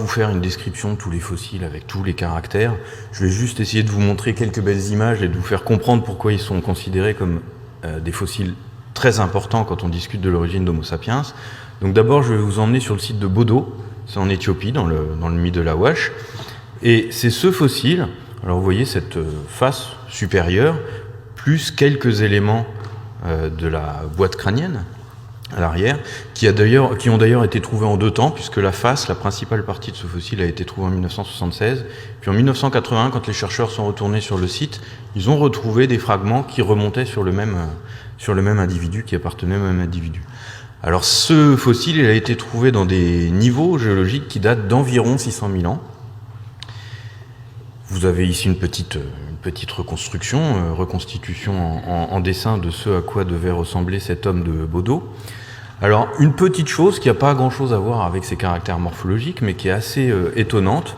vous faire une description de tous les fossiles avec tous les caractères. Je vais juste essayer de vous montrer quelques belles images et de vous faire comprendre pourquoi ils sont considérés comme des fossiles très importants quand on discute de l'origine d'Homo sapiens. Donc d'abord, je vais vous emmener sur le site de Bodo, c'est en Éthiopie, dans le mythe de l'Awash. Et c'est ce fossile, alors vous voyez cette face supérieure, plus quelques éléments de la boîte crânienne à l'arrière, qui ont d'ailleurs été trouvés en 2 temps, puisque la face, la principale partie de ce fossile a été trouvée en 1976. Puis en 1981, quand les chercheurs sont retournés sur le site, ils ont retrouvé des fragments qui remontaient sur le même individu, qui appartenait au même individu. Alors ce fossile, il a été trouvé dans des niveaux géologiques qui datent d'environ 600 000 ans. Vous avez ici une petite reconstitution en dessin de ce à quoi devait ressembler cet homme de Bodo. Alors, une petite chose qui n'a pas grand-chose à voir avec ses caractères morphologiques, mais qui est assez étonnante.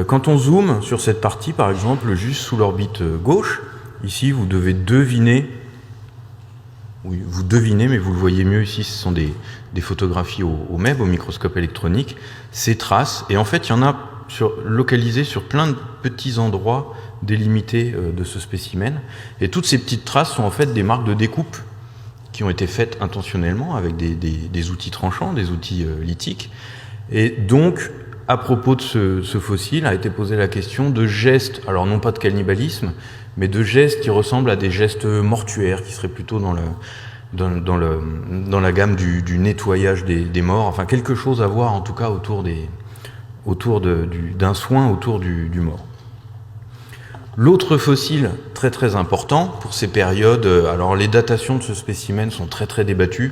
Quand on zoome sur cette partie, par exemple, juste sous l'orbite gauche, ici, vous devez deviner, oui, vous devinez, mais vous le voyez mieux ici, ce sont des photographies au MEB, au microscope électronique, ces traces, et en fait, il y en a localisées sur plein de petits endroits délimités de ce spécimen. Et toutes ces petites traces sont en fait des marques de découpe qui ont été faites intentionnellement avec des outils tranchants, des outils lithiques. Et donc, à propos de ce fossile, a été posée la question de gestes, alors non pas de cannibalisme, mais de gestes qui ressemblent à des gestes mortuaires, qui seraient plutôt dans la gamme du nettoyage des morts, enfin quelque chose à voir en tout cas autour d'un soin autour du mort. L'autre fossile très très important pour ces périodes, alors les datations de ce spécimen sont très très débattues,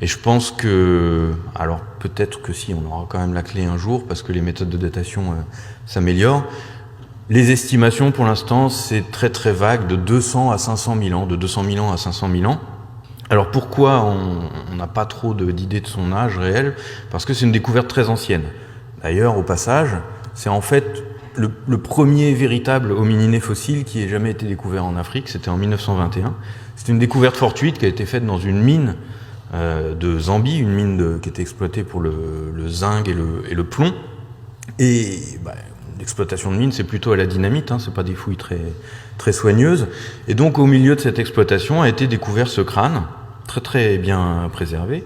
et je pense que, alors peut-être que si, on aura quand même la clé un jour, parce que les méthodes de datation s'améliorent. Les estimations pour l'instant, c'est très très vague, de 200 à 500 000 ans, de 200 000 ans à 500 000 ans. Alors pourquoi on n'a pas trop d'idées de son âge réel? Parce que c'est une découverte très ancienne. D'ailleurs, au passage, c'est en fait le premier véritable homininé fossile qui ait jamais été découvert en Afrique, c'était en 1921. C'est une découverte fortuite qui a été faite dans une mine de Zambie, une mine qui était exploitée pour le zinc et le plomb. Et l'exploitation de mine, c'est plutôt à la dynamite, c'est pas des fouilles très, très soigneuses. Et donc au milieu de cette exploitation a été découvert ce crâne, très très bien préservé,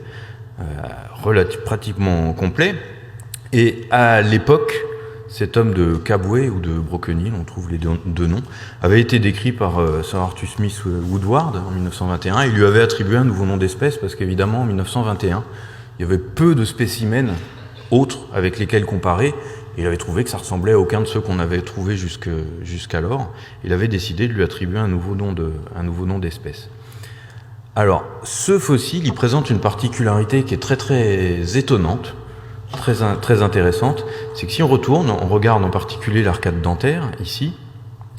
pratiquement complet. Et à l'époque, cet homme de Kabwe ou de Brokenhill, on trouve les deux noms, avait été décrit par Sir Arthur Smith Woodward en 1921. Il lui avait attribué un nouveau nom d'espèce parce qu'évidemment en 1921, il y avait peu de spécimens autres avec lesquels comparer. Il avait trouvé que ça ressemblait à aucun de ceux qu'on avait trouvés jusqu'alors. Il avait décidé de lui attribuer un nouveau nom d'espèce. Alors, ce fossile, il présente une particularité qui est très très étonnante, très intéressante, c'est que si on regarde en particulier l'arcade dentaire, ici,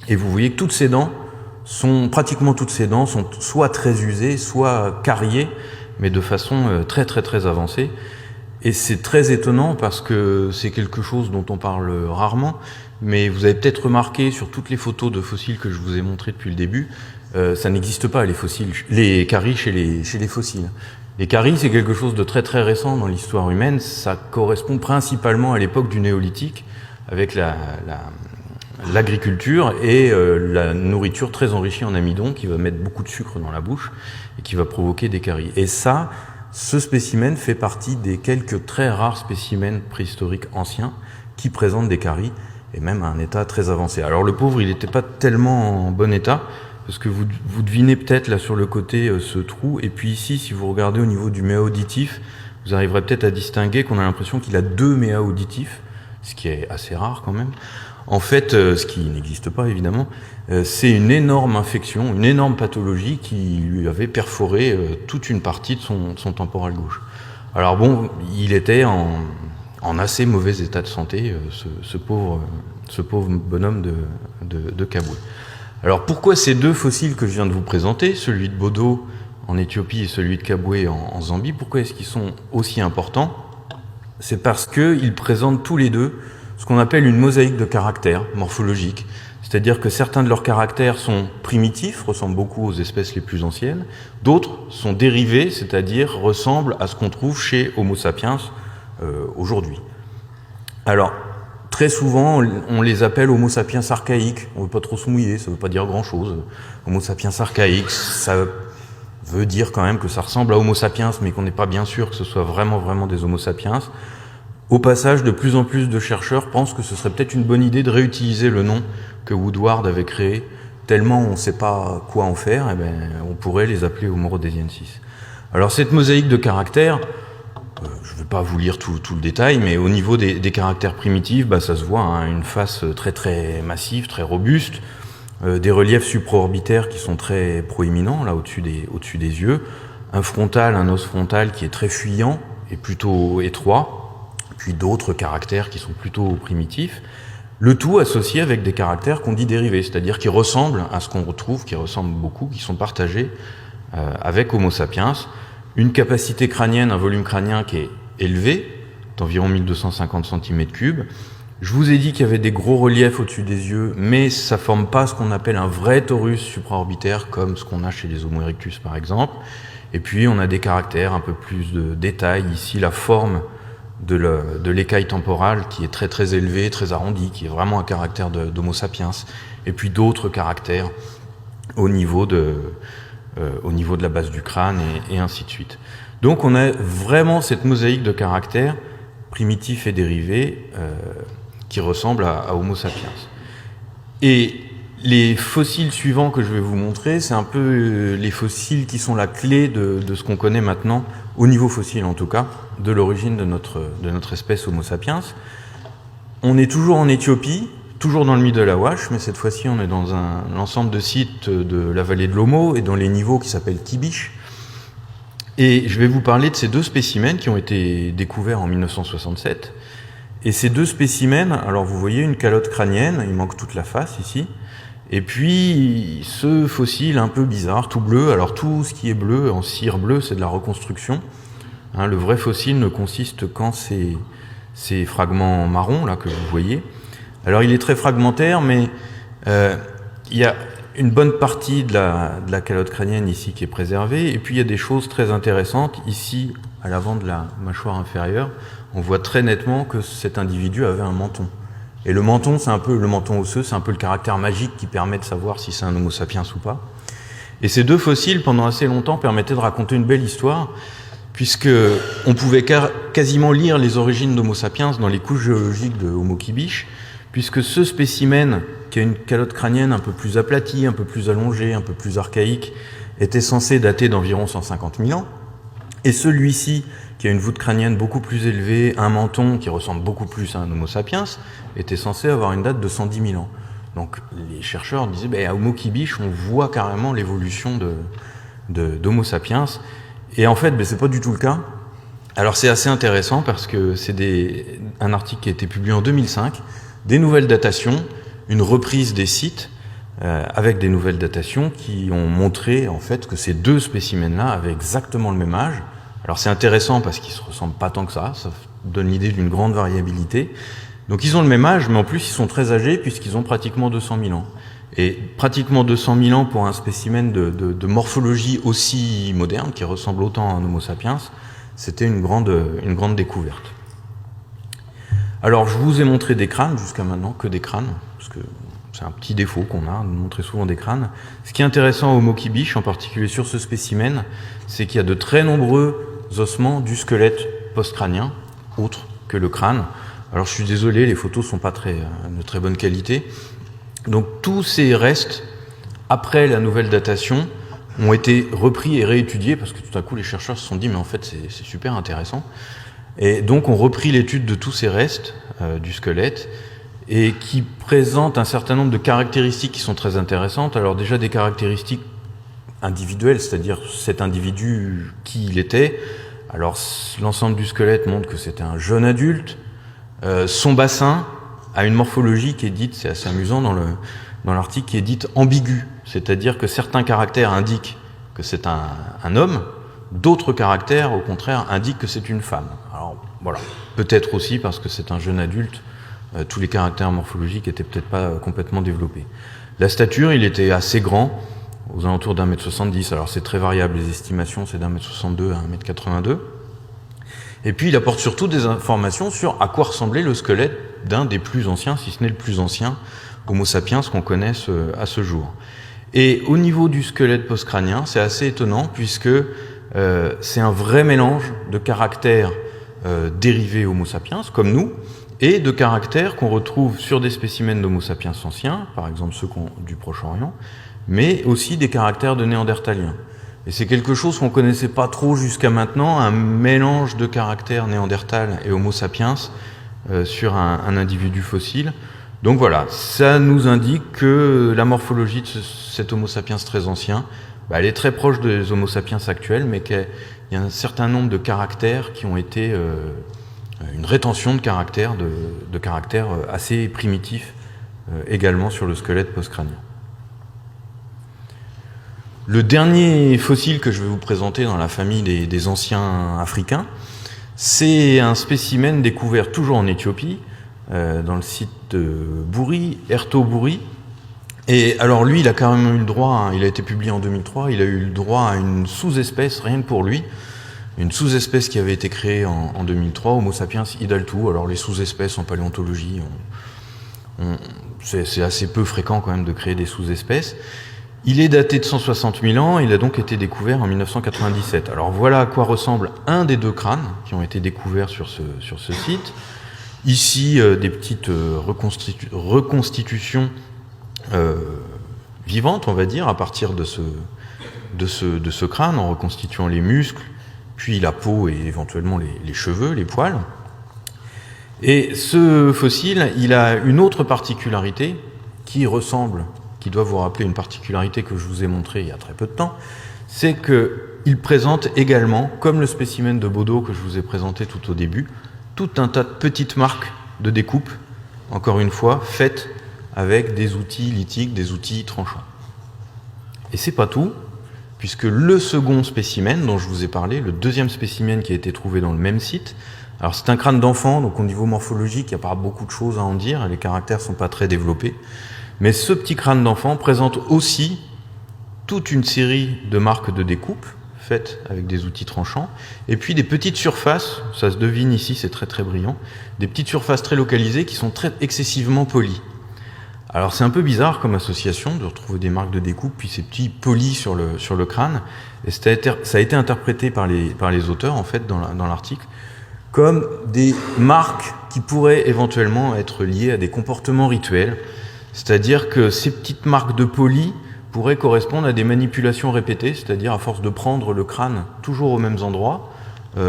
et vous voyez que pratiquement toutes ces dents sont soit très usées, soit cariées, mais de façon très très très avancée. Et c'est très étonnant parce que c'est quelque chose dont on parle rarement, mais vous avez peut-être remarqué sur toutes les photos de fossiles que je vous ai montrées depuis le début, ça n'existe pas les caries chez les fossiles. Les caries, c'est quelque chose de très très récent dans l'histoire humaine. Ça correspond principalement à l'époque du néolithique, avec l'agriculture et la nourriture très enrichie en amidon qui va mettre beaucoup de sucre dans la bouche et qui va provoquer des caries. Et ce spécimen fait partie des quelques très rares spécimens préhistoriques anciens qui présentent des caries et même à un état très avancé. Alors le pauvre, il n'était pas tellement en bon état, parce que vous devinez peut-être là sur le côté ce trou, et puis ici, si vous regardez au niveau du méa auditif, vous arriverez peut-être à distinguer qu'on a l'impression qu'il a 2 méas auditifs, ce qui est assez rare quand même. En fait, ce qui n'existe pas évidemment, c'est une énorme infection, une énorme pathologie qui lui avait perforé toute une partie de son temporal gauche. Alors bon, il était en assez mauvais état de santé, ce pauvre bonhomme de Kabwe. Alors pourquoi ces 2 fossiles que je viens de vous présenter, celui de Bodo en Éthiopie et celui de Kabwe en Zambie, pourquoi est-ce qu'ils sont aussi importants? C'est parce qu'ils présentent tous les deux ce qu'on appelle une mosaïque de caractères morphologiques. C'est-à-dire que certains de leurs caractères sont primitifs, ressemblent beaucoup aux espèces les plus anciennes, d'autres sont dérivés, c'est-à-dire ressemblent à ce qu'on trouve chez Homo sapiens aujourd'hui. Alors, très souvent, on les appelle Homo sapiens archaïques. On ne veut pas trop se mouiller, ça ne veut pas dire grand-chose. Homo sapiens archaïques, ça veut dire quand même que ça ressemble à Homo sapiens, mais qu'on n'est pas bien sûr que ce soit vraiment des Homo sapiens. Au passage, de plus en plus de chercheurs pensent que ce serait peut-être une bonne idée de réutiliser le nom que Woodward avait créé. Tellement on ne sait pas quoi en faire, eh ben, on pourrait les appeler Homo rhodesiensis. Alors cette mosaïque de caractères, je ne vais pas vous lire tout le détail, mais au niveau des caractères primitifs, ça se voit, hein, une face très massive, très robuste, des reliefs supraorbitaires qui sont très proéminents, là au-dessus des yeux, un os frontal qui est très fuyant et plutôt étroit, puis d'autres caractères qui sont plutôt primitifs, le tout associé avec des caractères qu'on dit dérivés, c'est-à-dire qui ressemblent à ce qu'on retrouve, qui ressemblent beaucoup, qui sont partagés avec Homo sapiens, une capacité crânienne, un volume crânien qui est élevé, d'environ 1250 cm3. Je vous ai dit qu'il y avait des gros reliefs au-dessus des yeux, mais ça ne forme pas ce qu'on appelle un vrai torus supraorbitaire, comme ce qu'on a chez les Homo erectus par exemple. Et puis on a des caractères, un peu plus de détails. Ici, la forme de l'écaille temporale qui est très élevée, très arrondie, qui est vraiment un caractère d'Homo sapiens. Et puis d'autres caractères au niveau de la base du crâne et ainsi de suite. Donc on a vraiment cette mosaïque de caractères primitifs et dérivés qui ressemblent à Homo sapiens. Et les fossiles suivants que je vais vous montrer, c'est un peu les fossiles qui sont la clé de ce qu'on connaît maintenant, au niveau fossile en tout cas, de l'origine de notre espèce Homo sapiens. On est toujours en Éthiopie, toujours dans le Middle Awash, mais cette fois-ci on est dans un ensemble de sites de la vallée de l'Omo et dans les niveaux qui s'appellent Kibish. Et je vais vous parler de ces deux spécimens qui ont été découverts en 1967. Et ces deux spécimens, alors vous voyez une calotte crânienne, il manque toute la face ici, et puis ce fossile un peu bizarre, tout bleu. Alors tout ce qui est bleu, en cire bleue, c'est de la reconstruction. Hein, le vrai fossile ne consiste qu'en ces fragments marrons là que vous voyez. Alors il est très fragmentaire, mais il y a une bonne partie de la calotte crânienne ici qui est préservée, et puis il y a des choses très intéressantes. Ici, à l'avant de la mâchoire inférieure, on voit très nettement que cet individu avait un menton. Et le menton, c'est un peu le menton osseux, c'est un peu le caractère magique qui permet de savoir si c'est un Homo sapiens ou pas. Et ces deux fossiles, pendant assez longtemps, permettaient de raconter une belle histoire, puisque on pouvait quasiment lire les origines d'Homo sapiens dans les couches géologiques de Homo kibish, puisque ce spécimen, qui a une calotte crânienne un peu plus aplatie, un peu plus allongée, un peu plus archaïque, était censé dater d'environ 150 000 ans, et celui-ci, qui a une voûte crânienne beaucoup plus élevée, un menton qui ressemble beaucoup plus à un Homo sapiens, était censé avoir une date de 110 000 ans. Donc les chercheurs disaient, à Homo kibish, on voit carrément l'évolution d'Homo sapiens, et en fait, c'est pas du tout le cas. Alors c'est assez intéressant parce que c'est un article qui a été publié en 2005, des nouvelles datations, une reprise des sites avec des nouvelles datations qui ont montré en fait que ces deux spécimens-là avaient exactement le même âge. Alors c'est intéressant parce qu'ils se ressemblent pas tant que ça donne l'idée d'une grande variabilité. Donc ils ont le même âge, mais en plus ils sont très âgés puisqu'ils ont pratiquement 200 000 ans. Et pratiquement 200 000 ans pour un spécimen de morphologie aussi moderne, qui ressemble autant à un Homo sapiens, c'était une grande découverte. Alors je vous ai montré des crânes jusqu'à maintenant, que des crânes, parce que c'est un petit défaut qu'on a, de montrer souvent des crânes. Ce qui est intéressant au Homo kibish, en particulier sur ce spécimen, c'est qu'il y a de très nombreux ossements du squelette post-crânien, autres que le crâne. Alors je suis désolé, les photos sont pas de très bonne qualité. Donc tous ces restes, après la nouvelle datation, ont été repris et réétudiés, parce que tout à coup les chercheurs se sont dit, mais en fait c'est super intéressant. Et donc on reprit l'étude de tous ces restes du squelette, et qui présentent un certain nombre de caractéristiques qui sont très intéressantes. Alors déjà des caractéristiques individuelles, c'est-à-dire cet individu, qui il était. Alors l'ensemble du squelette montre que c'était un jeune adulte. Son bassin a une morphologie qui est dite, c'est assez amusant dans l'article, qui est dite ambiguë, c'est-à-dire que certains caractères indiquent que c'est un homme, d'autres caractères, au contraire, indiquent que c'est une femme. Alors voilà, peut-être aussi parce que c'est un jeune adulte, tous les caractères morphologiques étaient peut-être pas complètement développés. La stature, il était assez grand, aux alentours d'1,70 m. Alors c'est très variable, les estimations, c'est d'1,62 m à 1,82 m. Et puis il apporte surtout des informations sur à quoi ressemblait le squelette d'un des plus anciens, si ce n'est le plus ancien Homo sapiens qu'on connaisse à ce jour. Et au niveau du squelette postcrânien, c'est assez étonnant puisque c'est un vrai mélange de caractères dérivés Homo sapiens, comme nous, et de caractères qu'on retrouve sur des spécimens d'Homo sapiens anciens, par exemple ceux du Proche-Orient, mais aussi des caractères de néandertaliens. Et c'est quelque chose qu'on ne connaissait pas trop jusqu'à maintenant, un mélange de caractères néandertal et Homo sapiens sur un individu fossile. Donc voilà, ça nous indique que la morphologie de cet Homo sapiens très ancien, elle est très proche des Homo sapiens actuels, mais qu'il y a un certain nombre de caractères qui ont été une rétention de caractères assez primitifs également sur le squelette postcrânien. Le dernier fossile que je vais vous présenter dans la famille des anciens africains, c'est un spécimen découvert toujours en Éthiopie, dans le site de Buri, Erto Buri. Et alors lui, il a quand même eu le droit, il a été publié en 2003, il a eu le droit à une sous-espèce, rien que pour lui, une sous-espèce qui avait été créée en 2003, Homo sapiens idaltu. Alors les sous-espèces en paléontologie, c'est assez peu fréquent quand même de créer des sous-espèces. Il est daté de 160 000 ans, il a donc été découvert en 1997. Alors voilà à quoi ressemble un des deux crânes qui ont été découverts sur ce site. Ici, des petites reconstitutions vivantes, on va dire, à partir de ce crâne, en reconstituant les muscles, puis la peau et éventuellement les cheveux, les poils. Et ce fossile, il a une autre particularité qui doit vous rappeler une particularité que je vous ai montrée il y a très peu de temps, c'est qu'il présente également, comme le spécimen de Bodo que je vous ai présenté tout au début, tout un tas de petites marques de découpe, encore une fois, faites avec des outils lithiques, des outils tranchants. Et c'est pas tout, puisque le second spécimen dont je vous ai parlé, le deuxième spécimen qui a été trouvé dans le même site, alors c'est un crâne d'enfant, donc au niveau morphologique, il n'y a pas beaucoup de choses à en dire, les caractères ne sont pas très développés, mais ce petit crâne d'enfant présente aussi toute une série de marques de découpe, faites avec des outils tranchants, et puis des petites surfaces, ça se devine ici, c'est très très brillant, des petites surfaces très localisées qui sont très excessivement polies. Alors c'est un peu bizarre comme association de retrouver des marques de découpe puis ces petits polis sur le crâne, et ça a été interprété par les auteurs en fait dans l'article comme des marques qui pourraient éventuellement être liées à des comportements rituels, c'est-à-dire que ces petites marques de polis pourraient correspondre à des manipulations répétées, c'est-à-dire à force de prendre le crâne toujours aux mêmes endroits,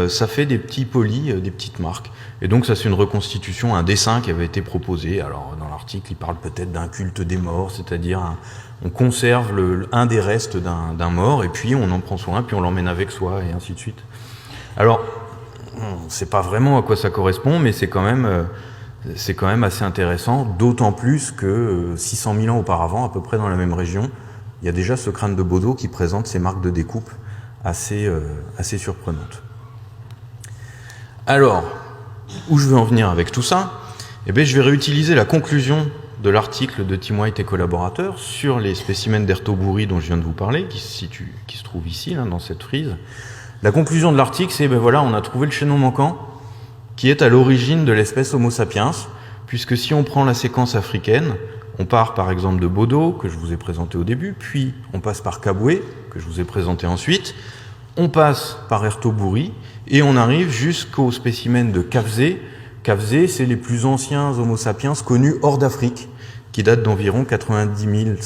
ça fait des petits polis, des petites marques. Et donc ça c'est une reconstitution, un dessin qui avait été proposé. Alors dans l'article il parle peut-être d'un culte des morts, c'est-à-dire on conserve un des restes d'un mort et puis on en prend soin, puis on l'emmène avec soi et ainsi de suite. Alors on ne sait pas vraiment à quoi ça correspond, mais c'est quand même assez intéressant, d'autant plus que 600 000 ans auparavant, à peu près dans la même région, il y a déjà ce crâne de Bodo qui présente ces marques de découpe assez surprenantes. Alors, où je veux en venir avec tout ça? Eh bien, je vais réutiliser la conclusion de l'article de Tim White et collaborateurs sur les spécimens d'Erto Buri dont je viens de vous parler, qui se trouve ici, là, dans cette frise. La conclusion de l'article, c'est, ben voilà, on a trouvé le chaînon manquant qui est à l'origine de l'espèce Homo sapiens, puisque si on prend la séquence africaine, on part par exemple de Bodo, que je vous ai présenté au début, puis on passe par Kabwe, que je vous ai présenté ensuite, on passe par Erto Buri, et on arrive jusqu'au spécimen de Kavze. Kavze, c'est les plus anciens Homo sapiens connus hors d'Afrique, qui datent d'environ 90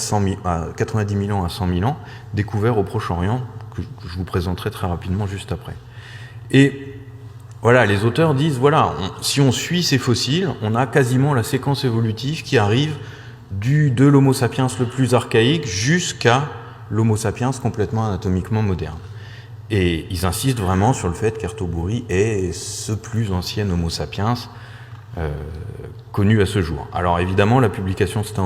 000 ans à 100 000 ans, découverts au Proche-Orient, que je vous présenterai très rapidement juste après. Et voilà, les auteurs disent, voilà, si on suit ces fossiles, on a quasiment la séquence évolutive qui arrive de l'Homo sapiens le plus archaïque jusqu'à l'Homo sapiens complètement anatomiquement moderne. Et ils insistent vraiment sur le fait qu'Erto Buri est ce plus ancien Homo sapiens connu à ce jour. Alors évidemment, la publication, c'était